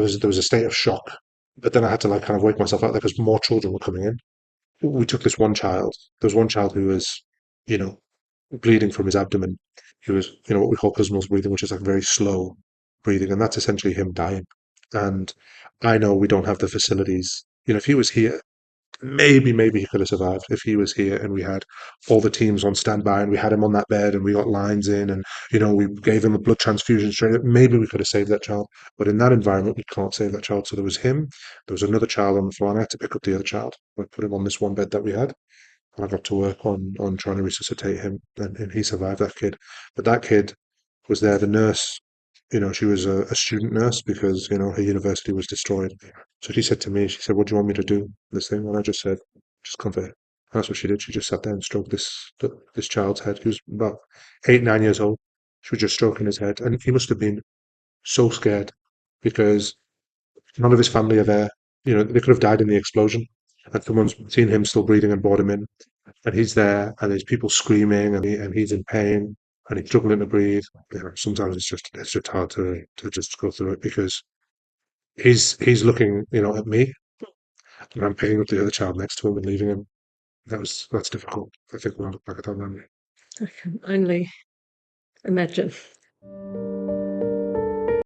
There was a state of shock, but then I had to like kind of wake myself out there because more children were coming in. We took this one child. There was one child who was, you know, bleeding from his abdomen. He was, what we call Kussmaul's breathing, which is like very slow breathing, and that's essentially him dying. And I know we don't have the facilities. If he was here, maybe he could have survived if he was here and we had all the teams on standby and we had him on that bed and we got lines in and we gave him a blood transfusion straight up. Maybe we could have saved that child, but in that environment we can't save that child. So there was him, there was another child on the floor, and I had to pick up the other child. I put him on this one bed that we had, and I got to work on trying to resuscitate him, and he survived, that kid. But that kid was there. The nurse, she was a student nurse because her university was destroyed. So she said to me, she said, "What do you want me to do this thing?" And I just said, "Just comfort him." And that's what she did. She just sat there and stroked this child's head. He was about 8, 9 years old. She was just stroking his head, and he must have been so scared because none of his family are there. They could have died in the explosion, and someone's seen him still breathing and brought him in, and he's there, and there's people screaming, and he's in pain, and he's struggling to breathe. Sometimes it's just hard to just go through it because he's looking, at me, and I'm picking up the other child next to him and leaving him. That's difficult. I think when I look back at that memory. I can only imagine.